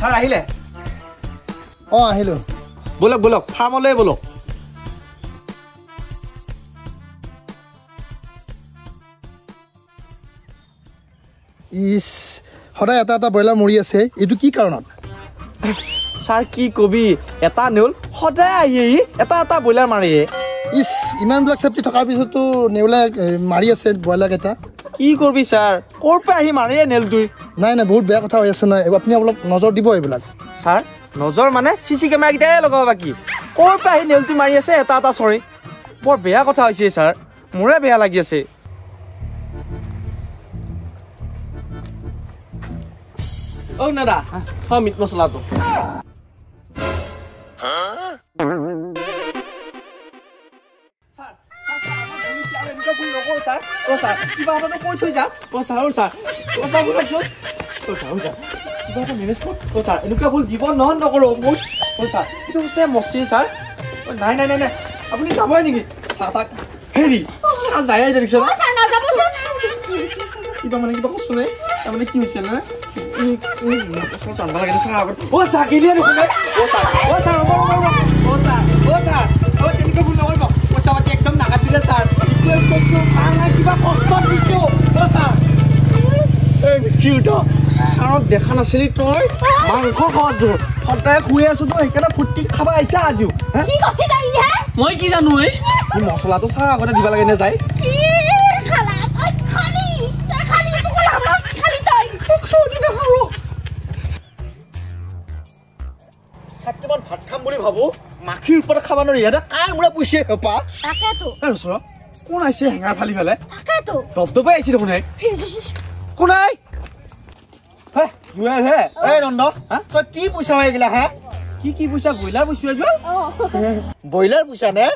sir আহিলে আহিলো বলক বলক ফাৰ্মলৈ বলক ইস সদায় এটা এটা ব্ৰইলাৰ মৰি আছে এইটো কি কাৰণত ছাৰ কি কবি এটা নেউল সদায় আহি এটা এটা ব্ৰইলাৰ মাৰে ইস ইমানবিলাক চেফটি থকাৰ পিছতো নেউলে মাৰি আছে ব্ৰইলাৰ কেইটা কি কৰবি ছাৰ ক'ৰ পৰা আহি মাৰে নেউলটো নাই নাই বহুত বেয়া কথা হৈ আছে নহয় আপুনি অলপ নজৰ দিব এইবিলাক ছাৰ নজৰ মানে চিচি কেমেৰা কেইটাই লগাব বাকী ক'ৰ পৰা আহি নেউলটো মাৰি আছে এটা এটা চৰে বৰ বেয়া কথা হৈছে ছাৰ মোৰে বেয়া লাগি আছে দাদা মিট মছলাটো কিবা এটা কৈ থৈ যা এনেকুৱা ভুল জীৱন নহয় নকৰো মোৰ ছাৰ এইটো হৈছে মচি ছাৰ নাই নাই নাই নাই আপুনি যাবই নেকি চাহ তাক হেৰি চাহ যায় দেখিছে কিবা মানে কিবা কষ্ট নাই তাৰমানে কি হৈছে না জানবা লাগে চাহ আগত চাহ কিলিয়ে দেখোন ছাৰ তেনেকুৱা ভুল নকৰিব পইচা পাতি একদম নাকাটিলে ছাৰ কিবা কষ্ট দিছো ছাৰ ছাৰক দেখা নাছিলি তই মাংস খোৱাটো সদায় শুই আছো তো সেইকাৰণে ফুৰ্তি খাবা আহিছা আজিও মই কি জানো এই মছলাটো চাহ আগতে দিব লাগে নে যায় ভাত খাম বুলি ভাবো মাখিৰ ওপৰত খাব নোৱাৰি ইয়াতে কাৰ মূৰা পুইছে হেপা কোন আহিছে হেঙাৰ ফালি ফেলে দবদবাই আহিছে দেখোন কোন আই নন্দ তই কি পইচা হৈ গিলা হে কি পইচা ব্ৰইলাৰ পইচা ব্ৰইলাৰ পইচা নে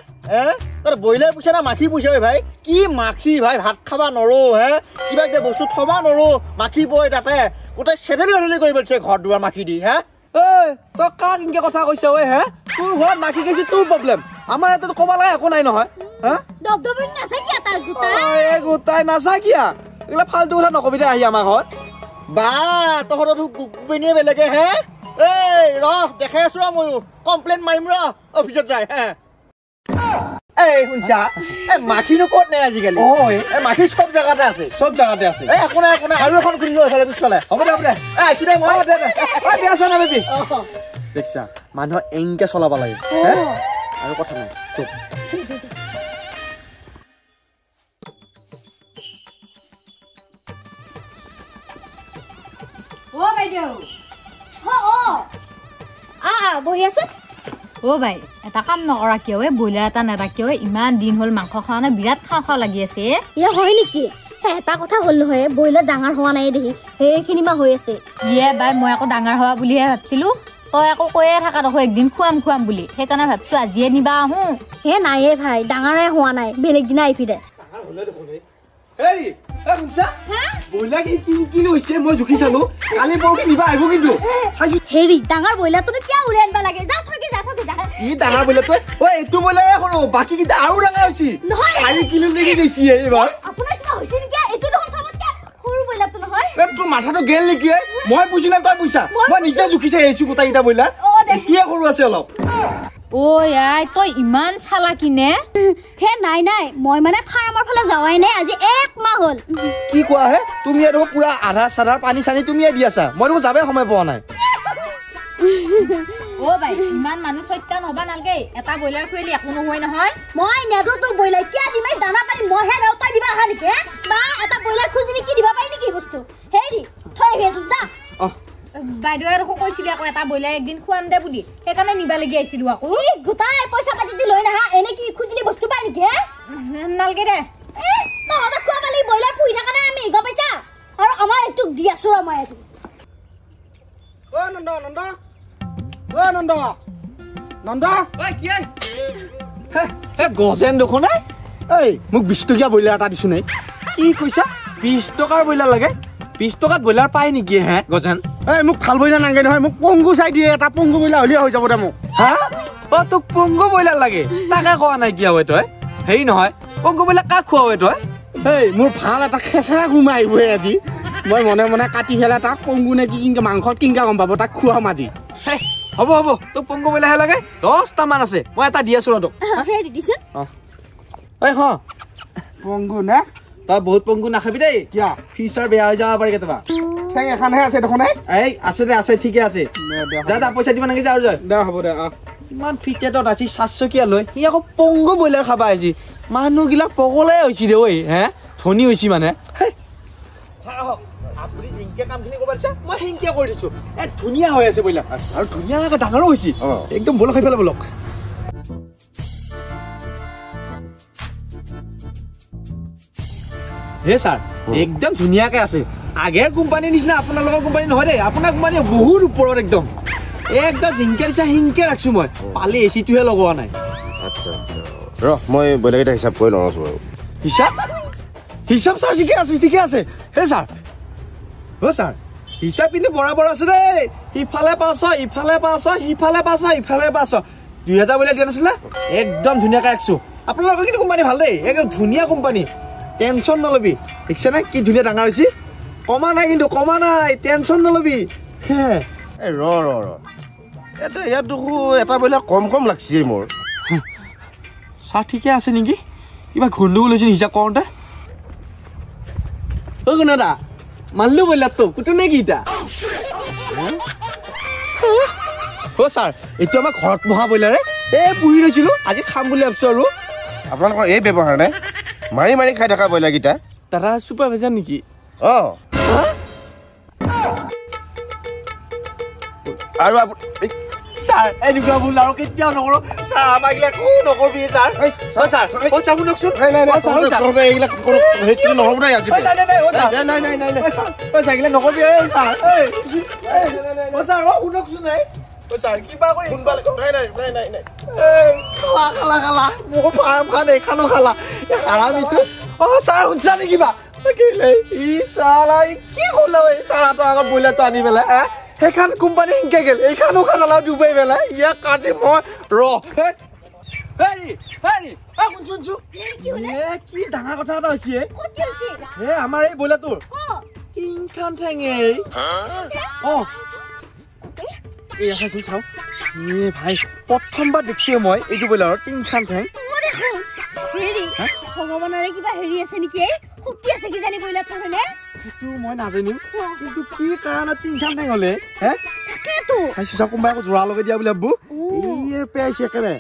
তোৰ ব্ৰইলাৰ পইচা না মাখি পইচা ভাই কি মাখি ভাই ভাত খাবা নৰো হে কিবা কিবা বস্তু থবা নৰো মাখি বই তাতে গোটেই চেটেলি বেটেলি কৰি পেলছে ঘৰ দুৱাৰ মাখি দি হে তই কাক ইনকে কথা কৈছ ঐ হে তোৰ ঘৰত মাখি গৈছে তোৰ প্ৰব্লেম আমাৰ ইয়াতে ক'বা লাগে একো নাই নহয় গোটাই নাচাকিয়া এইবিলাক ফাল্টু কথা নকবি দে আহি আমাৰ ঘৰত বা তহঁততো কুকুপিনিয়ে বেলেগে হে এই দেখাই আছো ৰ ময়ো কমপ্লেইন মাৰিম ৰ অফিচত যায় হে শুনছা মাখিনো ক'ত নাই আজিকালি মাখি চব জেগাতে আছে একো নাই আৰু এখন কিনিব পিছফালে হ'ব দে আহিছো দে মই বেয়া চা নাপাবি দেখিছা মানুহক এনেকে চলাব লাগে আৰু কথা নাই চুপ ভাই এটা কাম নকৰা কিয় ব্ৰইলাৰ এটা নাৰাখিও ইমান দিন হ'ল মাংস খোৱা নাই বিৰাট খাওঁ লাগি আছে হয় নেকি এটা কথা হ'ল নহয় ব্ৰইলাৰ ডাঙৰ হোৱা নাই দেখি সেইখিনি মা হৈ আছে বাই মই আকৌ ডাঙৰ হোৱা বুলিহে ভাবছিলো তই আকৌ কৈয়ে থাকা দেখো একদিন খুৱাম বুলি সেইকাৰণে ভাবছো আজিয়ে নিবা আহো নাইয়ে ভাই ডাঙৰে হোৱা নাই বেলেগ দিনা আহিবি দে হেৰি ডাঙৰ ব্ৰইলাৰটো কিয় উলিয়াই আনিব লাগে যা থকি যা ই ডাঙৰ ব্ৰইলাৰটো এইটো ব্ৰইলাৰে সৰু বাকী কেইটা আৰু ডাঙৰ হৈছে 4 কিলো লাগি গৈছে এইবাৰ আপোনাৰ কিবা হৈছে নেকি এইটো দেখোন চবতকে সৰু ব্ৰইলাৰটো নহয় তোৰ মাথাটো গেল নেকি মই বুজি না তই বুইছা মই নিজে জুখিছে আহিছো গোটা কেইটা ব্ৰইলাৰ এতিয়া সৰু আছে অলপ তই ইমান চালাকি নে নাই মই মানে ফাৰ্মৰ ফালে যাৱাই নাই আজি 1 মাহ হ'ল কি কোৱা হে তুমি আৰু পুৰা আধা সাধাৰ পানী চানি তুমিয়ে দি আছা মই দেখোন যাবে সময় পোৱা নাই ভাই ইমান মানুহ সত্যা নহবা নালগে এটা ব্ৰইলাৰ খুৱালি একো নহয় নহয় মই নেদো তো ব্ৰইলাৰ কিয় দিমাই দানা পানী মহে ৰাউতাই দিবা আহা নেকি বা এটা ব্ৰইলাৰ খুজিনি কি দিবা পাই নেকি বস্তু হেৰি থৈ গেছো যা বাইদেউ আৰু কৈছিলি আকৌ এটা ব্ৰইলাৰ একদিন খুৱাম দে বুলি সেইকাৰণে নিবা লাগি আহিছিলো আকৌ গোটাই পইচা পাতি দি লৈ নাহা এনে কি খুজিলি বস্তু পাই নেকি নালগে দে তহঁতে খোৱা পালি ব্ৰইলাৰ পুহি থাকা নাই আমি গম পাইছা আৰু আমাৰ এইটোক দি আছো আমাৰ এইটো নন্দ গজেন দেখোন মোক 20 টকীয়া ব্ৰইলাৰ এটা দিছো নে কি কৈছা 20 টকাৰ ব্ৰইলাৰ লাগে 20 টকাত ব্ৰইলাৰ পাই নেকি হে গজেন মোক ভাল ব্ৰইলাৰ নাগে নহয় মোক পংগু চাই দিয়ে এটা পংগু ব্ৰইলাৰ হলিয়া হৈ যাব দে মোক তোক পংগু ব্ৰইলাৰ লাগে তাকে কোৱা নাই কিয় তই হেৰি নহয় পংগু ব্ৰইলাৰ কাক খুৱাৱে তই মোৰ ভাল এটা খেচৰা ঘুমাই আহিব আজি মই মনে মনে কাটি ফেলাই তাক পংগু নে কি কিনকে মাংসত কিনকা গম পাব তাক খুৱাম আজি হ'ব হ'ব তোক পংগু বইলাৰহে লাগে 10টা মান আছে মই এটা দি আছো ৰ তোক হেৰি দিছোন ঐ হ পংগু নে তই বহুত পংগু নাখাবি দেই কিয় ফিচাৰ বেয়া হৈ যাব পাৰে কেতিয়াবা ঠেং এখনহে আছে দেখোন এই আছে দে আছে ঠিকে আছে যা যা পইচা দিব নাকি যা আৰু যা দে হ'ব দে ইমান ফিটেটত আছি 700 লৈ সি আকৌ পংগু বইলাৰ খাবা আহিছি মানুহগিলাক পগলাই হৈছি দে ঐ হে ধনী হৈছি মানে আপুনি জিংকে কামখিনি কৰিব পাৰিছে মই হিংকে কৰি দিছো ধুনীয়া হৈ আছে বইলাৰ আৰু ধুনীয়াকৈ ডাঙৰো হৈছি একদম বলক খাই পেলাই বলক হে ছাৰ একদম ধুনীয়াকৈ আছে আগৰ কোম্পানীৰ নিচিনা আপোনালোকৰ কোম্পানী নহয় দেই আপোনাৰ কোম্পানী বহুত ওপৰত একদম একদম জিংকে দিছা হিংকে ৰাখিছো মই পালে এচিটোহে লগোৱা নাই আচ্ছা ৰ মই বইলাৰকেইটা হিচাপ কৰি লওঁ আছো বাৰু হিচাপ হিচাপ ছাৰ ঠিকে আছে হে ছাৰ ছাৰ হিচাপ কিন্তু বৰাবৰ আছে দেই ইফালে 500 ইফালে 500 ইফালে 500 ইফালে 500 2000 বইলাৰ দিয়া নাছিলে একদম ধুনীয়াকৈ ৰাখিছো আপোনালোকৰ কিন্তু কোম্পানী ভাল দেই একদম ধুনীয়া কোম্পানী টেনশ্যন নলবি দেখিছে নে কি ধুনীয়া ডাঙৰ হৈছে কমা নাই কিন্তু কমা নাই টেনশ্যন নলবি এই ৰ ইয়াত দেখো এটা বইলাৰ কম লাগছে মোৰ ছাৰ ঠিকে আছে নেকি কিবা গণ্ডগোল হৈছে হিচাপ কৰোঁতে অ' কোন দা মানলো বইলাৰটো কুটু নে কি এতিয়া অ' ছাৰ এইটো আমাৰ ঘৰত পোহা বইলাৰে পুহি লৈছিলো আজি খাম বুলি ভাবিছো আৰু আপোনালোকৰ এই ব্যৱহাৰ নাই মাৰি খাই থকা বইলাৰকেইটা দাদা চুপাৰভাইজাৰ নেকি আৰু ছাৰ এনেকুৱা ভুল আৰু কেতিয়াও নকৰো ছাৰ আমাক একো নকবি ছাৰ ছাৰ শুনকচোন নহ'ব নাই আজি নকবি শুনকচোন ছাৰ কিবা কৰি খালা মোৰ ফাৰ্ম খান এইখানো খালা আৰামিটো ছাৰ শুনছা নে কিবা ই চালা কি কৰিলা ছাৰ আগত বইলাৰটো আনি পেলাই সেইখান কোম্পানী শিংকে গেল এইখানো খানালাও ডুবাই পেলাই ইয়াক কাটি মই কি ডাঙৰ কথা এটা হৈছে আমাৰ এই বইলাৰটোৰ তিনখান ঠেঙে চাওঁ ভাই প্ৰথমবাৰ দেখিছো মই এইটো বইলাৰৰ তিনখান ঠেং ভগৱানৰে কিবা হেৰি আছে নেকি শক্তি আছে কি জানি বইলাৰ কাৰণে সেইটো মই নাজানিম কিন্তু কি কাৰণত তিনখান ঠেং হলে তাকেতো চাইছো চাওঁ কোনোবাই আকৌ জোৰা লগাই দিয়া বুলি ভাবো পেয়াইছে একেবাৰে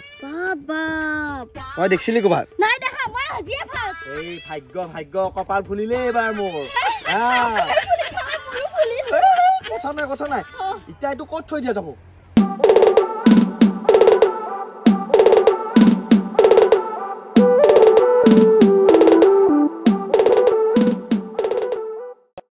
তই দেখিছিলি ক'বাত নাই দেখা মই আজিয়ে ফাৰ্ষ্ট এই ভাগ্য কপাল ফুলিলে এইবাৰ মোৰ কথা নাই এতিয়া এইটো ক'ত থৈ দিয়া যাব